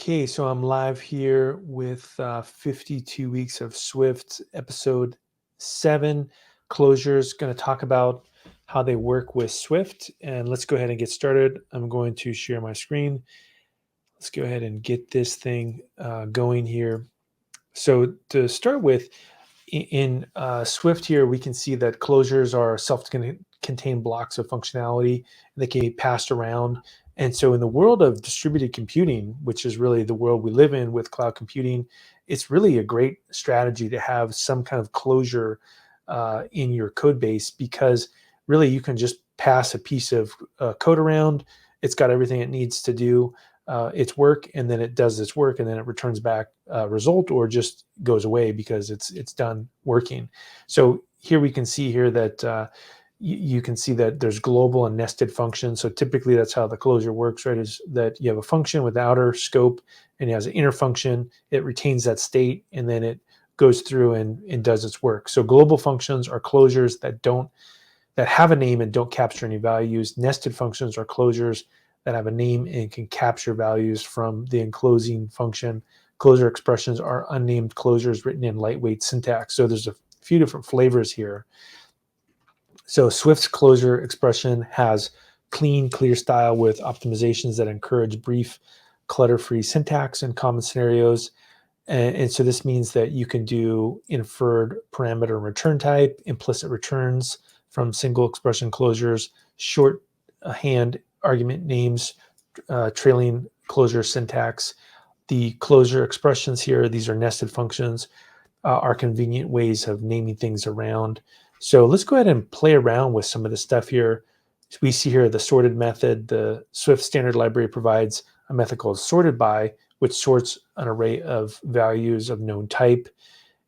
Okay, so I'm live here with 52 weeks of Swift, episode 7 closures. Going to talk about how they work with Swift, and let's go ahead and get started. I'm going to share my screen. Let's go ahead and get this thing going here. So to start with, in Swift here, we can see that closures are self-contained blocks of functionality that can be passed around. And so in the world of distributed computing, which is really the world we live in with cloud computing, it's really a great strategy to have some kind of closure in your code base, because really you can just pass a piece of code around. It's got everything it needs to do its work, and then it does its work, and then it returns back a result or just goes away because it's done working. So here we can see here that you can see that there's global and nested functions. So typically that's how the closure works, right? Is that you have a function with outer scope and it has an inner function. It retains that state, and then it goes through and does its work. So global functions are closures that have a name and don't capture any values. Nested functions are closures that have a name and can capture values from the enclosing function. Closure expressions are unnamed closures written in lightweight syntax. So there's a few different flavors here. So Swift's closure expression has clean, clear style with optimizations that encourage brief, clutter-free syntax in common scenarios. And so this means that you can do inferred parameter return type, implicit returns from single expression closures, shorthand argument names, trailing closure syntax. The closure expressions here, these are nested functions, are convenient ways of naming things around. So let's go ahead and play around with some of the stuff here. So we see here the sorted method. The Swift standard library provides a method called sorted by, which sorts an array of values of known type.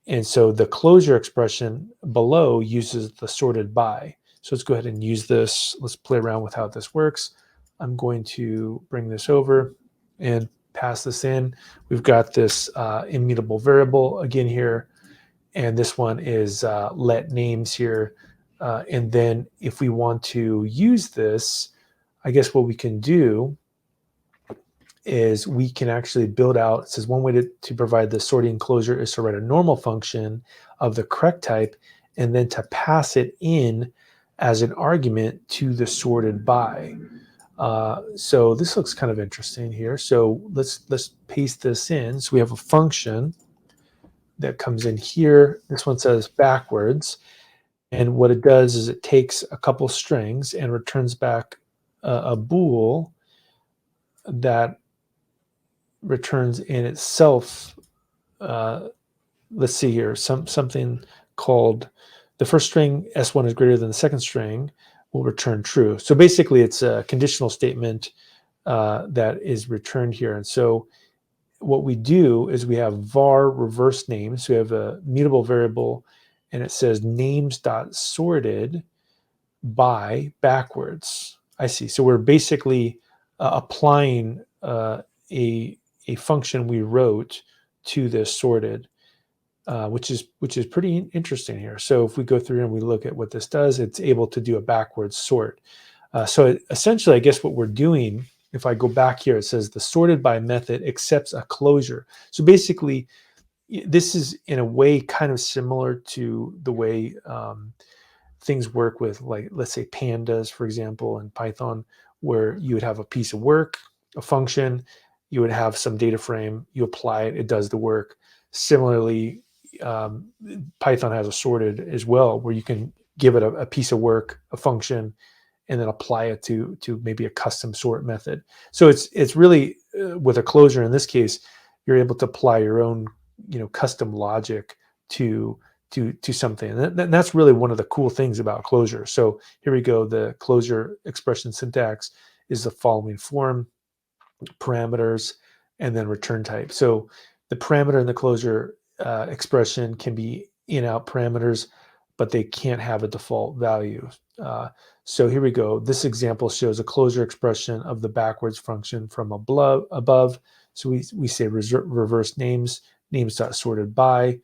And so the closure expression below uses the sorted by. So let's go ahead and use this. Let's play around with how this works. I'm going to bring this over and pass this in. We've got this immutable variable again here, and this one is let names here. And then if we want to use this, I guess what we can do is we can actually build out, it says one way to provide the sorting closure is to write a normal function of the correct type and then to pass it in as an argument to the sorted by. So this looks kind of interesting here. So let's paste this in. So we have a function that comes in here. This one says backwards. And what it does is it takes a couple strings and returns back a bool that returns in itself. Let's see here, something called the first string S1 is greater than the second string will return true. So basically it's a conditional statement that is returned here. And so what we do is we have var reverse names. So we have a mutable variable and it says names.sorted by backwards. I see. So we're basically applying a function we wrote to this sorted, which is pretty interesting here. So if we go through and we look at what this does, it's able to do a backwards sort. So essentially, I guess what we're doing, if I go back here, it says the sorted by method accepts a closure. So basically, this is in a way kind of similar to the way things work with, like, let's say pandas, for example, in Python, where you would have a piece of work, a function, you would have some data frame, you apply it, it does the work. Similarly, Python has a sorted as well, where you can give it a piece of work, a function, and then apply it to maybe a custom sort method. So it's really with a closure in this case, you're able to apply your own custom logic to something, and that's really one of the cool things about closure. So here we go. The closure expression syntax is the following form: parameters and then return type. So the parameter in the closure expression can be in-out parameters, but they can't have a default value. So here we go. This example shows a closure expression of the backwards function from above. So we say reverse names.sorted by,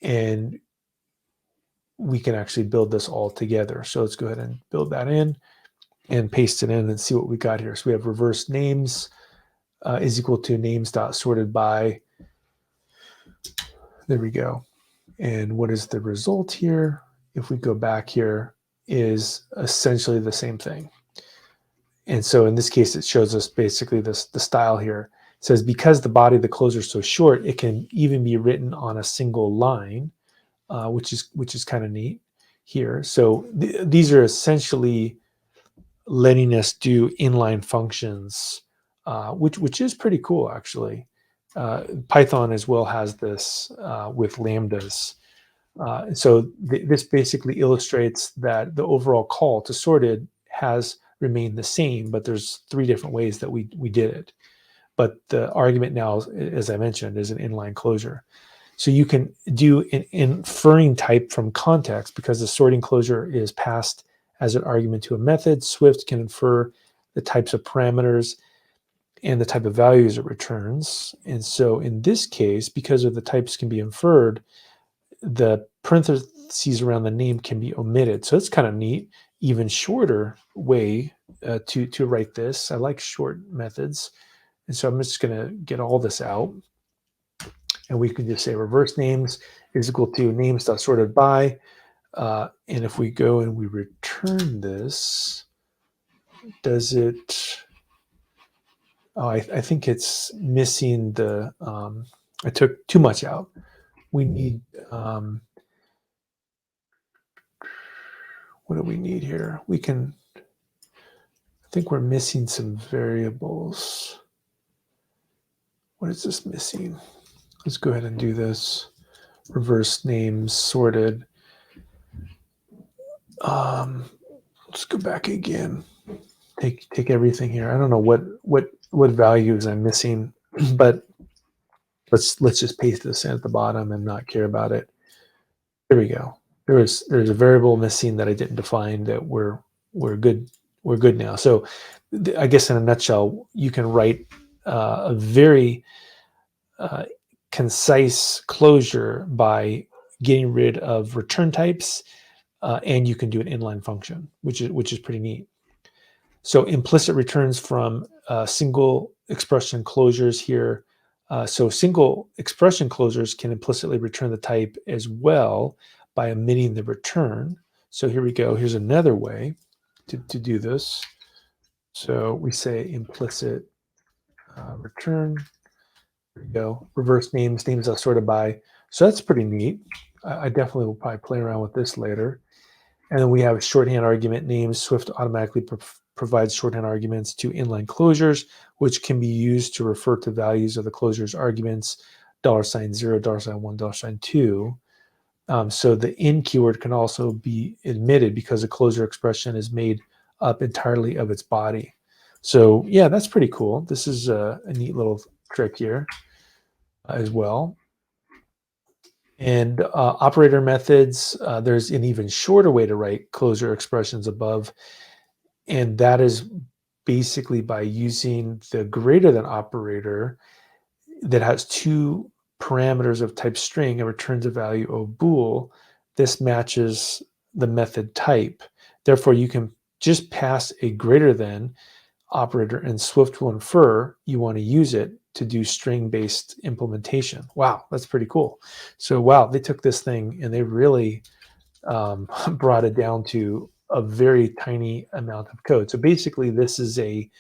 and we can actually build this all together. So let's go ahead and build that in and paste it in and see what we got here. So we have reverse names is equal to names dot sorted by. There we go. And what is the result here? If we go back here, is essentially the same thing. And so in this case, it shows us basically the style here. It says, because the body of the closer is so short, it can even be written on a single line, which is kind of neat here. So these are essentially letting us do inline functions, which is pretty cool, actually. Python as well has this with lambdas. So this basically illustrates that the overall call to sorted has remained the same, but there's 3 different ways that we did it. But the argument now, as I mentioned, is an inline closure. So you can do an inferring type from context because the sorting closure is passed as an argument to a method. Swift can infer the types of parameters and the type of values it returns. And so in this case, because of the types can be inferred, the parentheses around the name can be omitted. So it's kind of neat. Even shorter way to write this. I like short methods. And so I'm just going to get all this out. And we can just say reverse names is equal to names.sorted by. And if we go and we return this, does it... Oh, I think it's missing the... I took too much out. We need... what do we need here? We can... I think we're missing some variables. What is this missing? Let's go ahead and do this. Reverse names sorted. Let's go back again. Take everything here. I don't know what values I'm missing, but let's just paste this in at the bottom and not care about it. There we go. There's a variable missing that I didn't define that we're good. We're good now. So I guess in a nutshell, you can write a very concise closure by getting rid of return types, and you can do an inline function, which is pretty neat. So implicit returns from single expression closures here. So single expression closures can implicitly return the type as well by omitting the return. So here we go. Here's another way to do this. So we say implicit return. There we go. Reverse names are sorted by. So that's pretty neat. I definitely will probably play around with this later. And then we have shorthand argument names. Swift automatically provides shorthand arguments to inline closures, which can be used to refer to values of the closure's arguments, $0, $1, $2. So the in keyword can also be omitted because the closure expression is made up entirely of its body. So yeah, that's pretty cool. This is a neat little trick here as well. And operator methods, there's an even shorter way to write closure expressions above, and that is basically by using the greater than operator that has 2 parameters of type string and returns a value of bool. This matches the method type. Therefore, you can just pass a greater than operator and Swift will infer you want to use it to do string-based implementation. Wow, that's pretty cool. So wow, they took this thing and they really brought it down to a very tiny amount of code. So basically this is a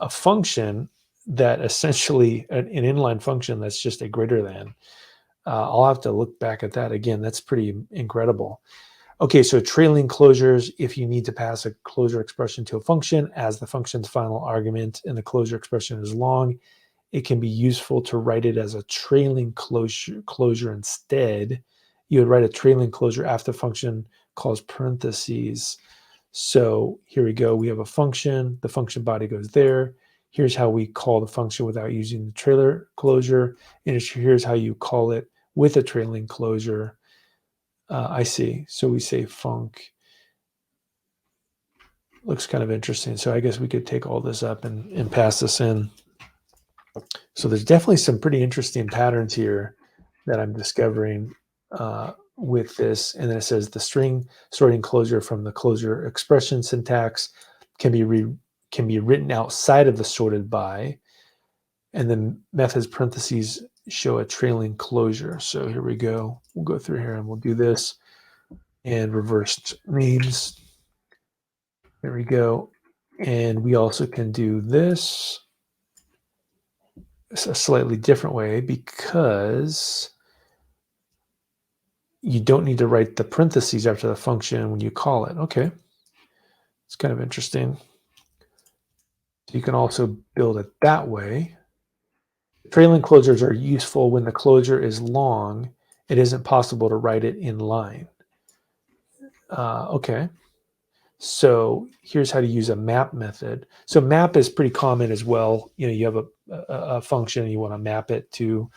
function that essentially, an inline function that's just a greater than. I'll have to look back at that again. That's pretty incredible. Okay, so trailing closures, if you need to pass a closure expression to a function as the function's final argument and the closure expression is long, it can be useful to write it as a trailing closure instead. You would write a trailing closure after the function calls parentheses. So here we go. We have a function. The function body goes there. Here's how we call the function without using the trailer closure. And here's how you call it with a trailing closure. I see. So we say func. Looks kind of interesting. So I guess we could take all this up and pass this in. So there's definitely some pretty interesting patterns here that I'm discovering with this. And then it says the string sorting closure from the closure expression syntax can can be written outside of the sorted by, and then methods parentheses show a trailing closure. So here we go. We'll go through here and we'll do this, and reversed names. There we go. And we also can do this a slightly different way, because you don't need to write the parentheses after the function when you call it. Okay. It's kind of interesting. So you can also build it that way. Trailing closures are useful when the closure is long. It isn't possible to write it in line. Okay. So here's how to use a map method. So map is pretty common as well. You have a function and you want to map it to,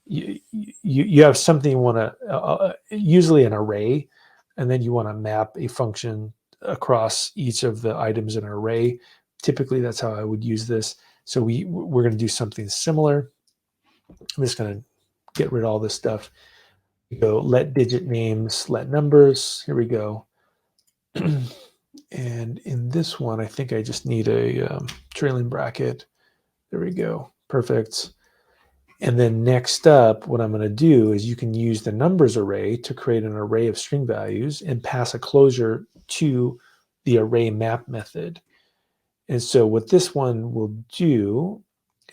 you have something you want to, usually an array, and then you want to map a function across each of the items in an array. Typically, that's how I would use this. So we're going to do something similar. I'm just going to get rid of all this stuff. We go let digit names, let numbers. Here we go. And in this one, I think I just need a trailing bracket. There we go. Perfect. And then next up, what I'm going to do is you can use the numbers array to create an array of string values and pass a closure to the array map method. And so what this one will do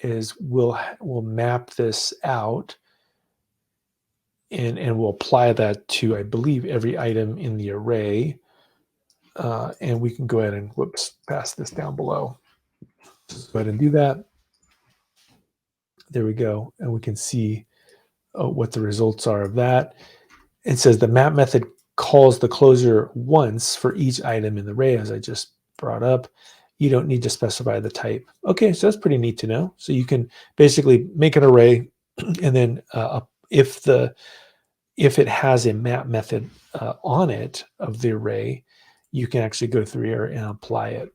is we'll map this out, and we'll apply that to, I believe, every item in the array. And we can go ahead and, pass this down below. Just go ahead and do that. There we go. And we can see what the results are of that. It says the map method calls the closure once for each item in the array, as I just brought up. You don't need to specify the type. Okay, so that's pretty neat to know. So you can basically make an array, and then if it has a map method on it of the array, you can actually go through here and apply it.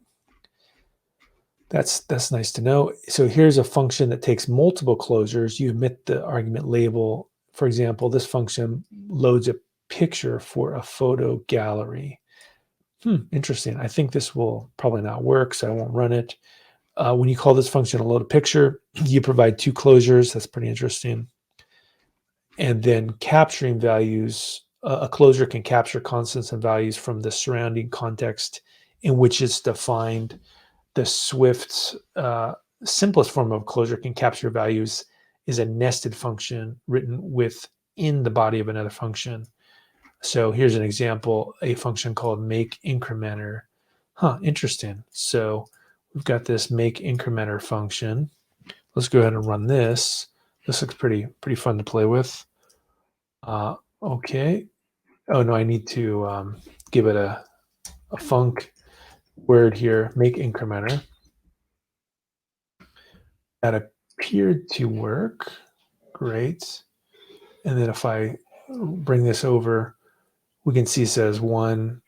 That's nice to know. So here's a function that takes multiple closures. You emit the argument label. For example, this function loads a picture for a photo gallery. Interesting. I think this will probably not work, so I won't run it. When you call this function a load a picture, you provide two closures. That's pretty interesting. And then capturing values, a closure can capture constants and values from the surrounding context in which it's defined. The Swift's simplest form of closure can capture values is a nested function written within the body of another function. So here's an example, a function called make incrementer. Interesting. So we've got this make incrementer function. Let's go ahead and run this. This looks pretty fun to play with. Okay. Oh no, I need to give it a func word here, make incrementer. That appeared to work. Great. And then if I bring this over, we can see it says 1,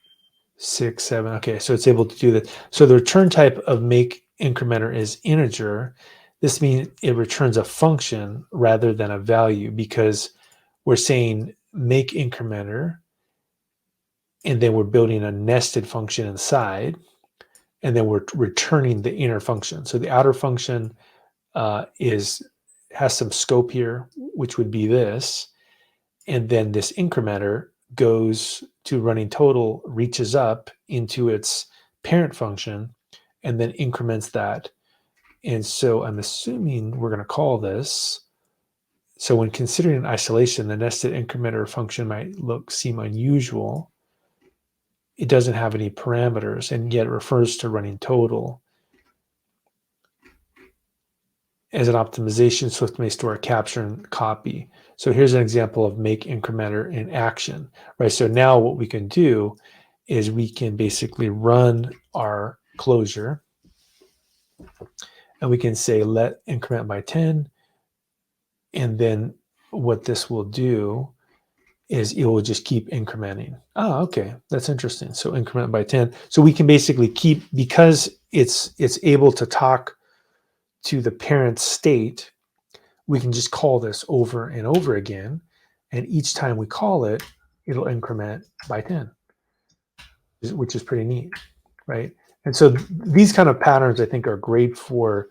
6, 7. Okay, so it's able to do that. So the return type of make incrementer is integer. This means it returns a function rather than a value, because we're saying make incrementer, and then we're building a nested function inside, and then we're returning the inner function. So the outer function has some scope here, which would be this, and then this incrementer goes to running total, reaches up into its parent function, and then increments that. And so I'm assuming we're going to call this. So when considering in isolation, the nested incrementer function might seem unusual. It doesn't have any parameters, and yet it refers to running total. As an optimization, Swift may store a capture and copy. So here's an example of make incrementer in action, right? So now what we can do is we can basically run our closure, and we can say let increment by 10. And then what this will do is it will just keep incrementing. Okay, that's interesting. So increment by 10. So we can basically keep, because it's able to talk to the parent state, we can just call this over and over again. And each time we call it, it'll increment by 10, which is pretty neat, right? And so these kind of patterns, I think, are great for,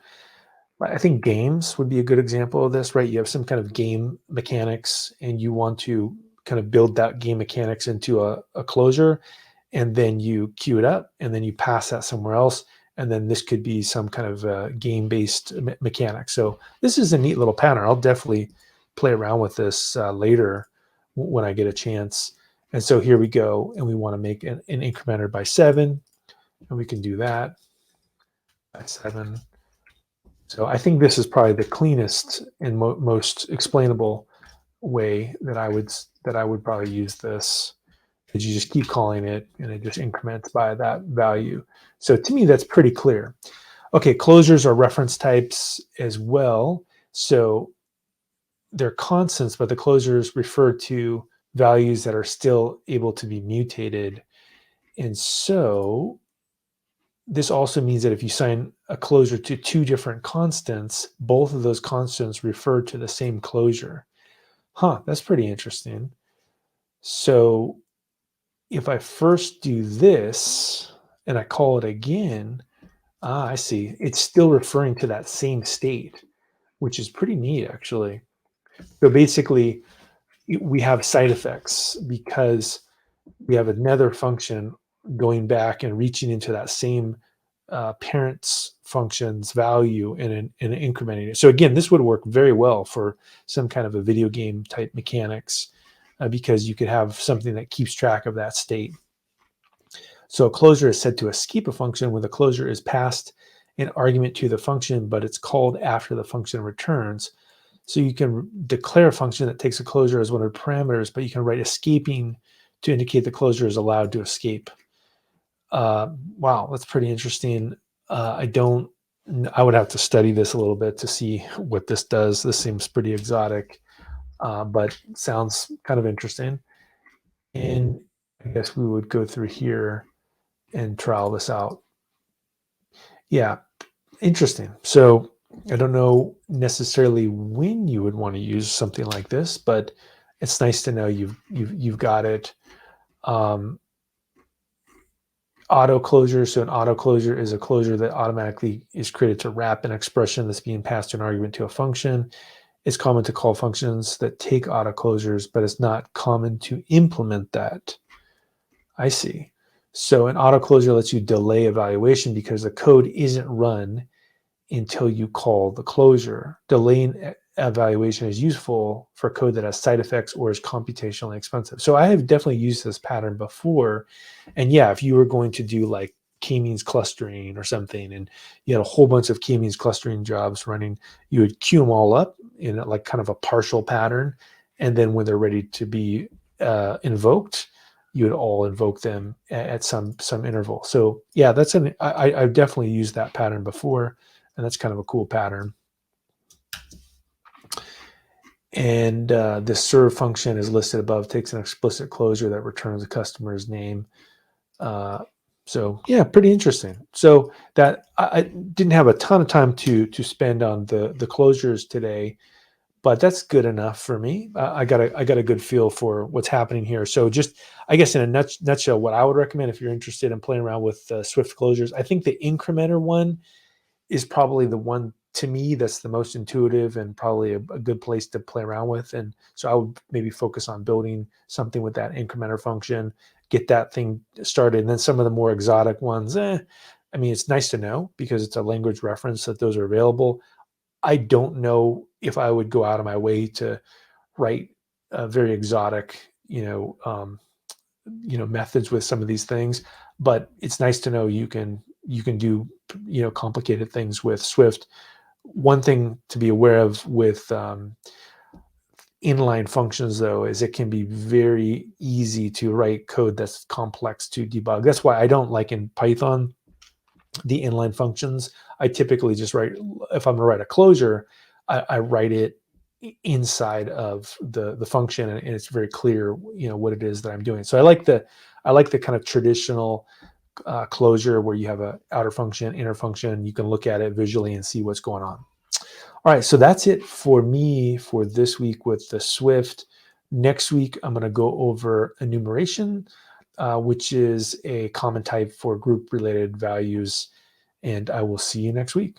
I think games would be a good example of this, right? You have some kind of game mechanics and you want to kind of build that game mechanics into a closure, and then you queue it up and then you pass that somewhere else. And then this could be some kind of game-based mechanic. So this is a neat little pattern. I'll definitely play around with this later when I get a chance. And so here we go. And we want to make an incrementer by 7. And we can do that by 7. So I think this is probably the cleanest and most explainable way that I would probably use this. Is you just keep calling it and it just increments by that value. So to me, that's pretty clear. Okay, closures are reference types as well. So they're constants, but the closures refer to values that are still able to be mutated. And so this also means that if you assign a closure to 2 different constants, both of those constants refer to the same closure. That's pretty interesting. So if I first do this and I call it again, I see. It's still referring to that same state, which is pretty neat, actually. So basically, we have side effects because we have another function going back and reaching into that same parent's function's value and incrementing it. So again, this would work very well for some kind of a video game type mechanics because you could have something that keeps track of that state. So a closure is said to escape a function when the closure is passed an argument to the function, but it's called after the function returns. So you can declare a function that takes a closure as one of the parameters, but you can write escaping to indicate the closure is allowed to escape. Wow, that's pretty interesting. I would have to study this a little bit to see what this does. This seems pretty exotic, but sounds kind of interesting. And I guess we would go through here and trial this out. Yeah, interesting. So I don't know necessarily when you would want to use something like this, but it's nice to know you've got it. Auto closure. So an auto closure is a closure that automatically is created to wrap an expression that's being passed to an argument to a function. It's common to call functions that take auto closures, but it's not common to implement that. I see. So an auto closure lets you delay evaluation because the code isn't run until you call the closure. Delaying evaluation is useful for code that has side effects or is computationally expensive. So I have definitely used this pattern before. And yeah, if you were going to do like k-means clustering or something, and you had a whole bunch of k-means clustering jobs running, you would queue them all up in like kind of a partial pattern. And then when they're ready to be invoked, you would all invoke them at some interval. So yeah, I've definitely used that pattern before. And that's kind of a cool pattern. And this serve function is listed above, takes an explicit closure that returns a customer's name. So yeah, pretty interesting. So that I didn't have a ton of time to spend on the closures today, but that's good enough for me. I got a good feel for what's happening here. So just, I guess in a nutshell, what I would recommend if you're interested in playing around with Swift closures, I think the incrementer one is probably the one to me that's the most intuitive and probably a good place to play around with. And so I would maybe focus on building something with that incrementer function, get that thing started. And then some of the more exotic ones, I mean, it's nice to know because it's a language reference that those are available. I don't know if I would go out of my way to write very exotic, methods with some of these things, but it's nice to know you can do complicated things with Swift. One thing to be aware of with inline functions, though, is it can be very easy to write code that's complex to debug. That's why I don't like in Python the inline functions. I typically just write, if I'm going to write a closure, I write it inside of the function, and it's very clear, what it is that I'm doing. So I like the kind of traditional closure where you have a outer function, inner function. You can look at it visually and see what's going on. All right, so that's it for me for this week with the Swift. Next week, I'm going to go over enumeration. which is a common type for group related values. And I will see you next week.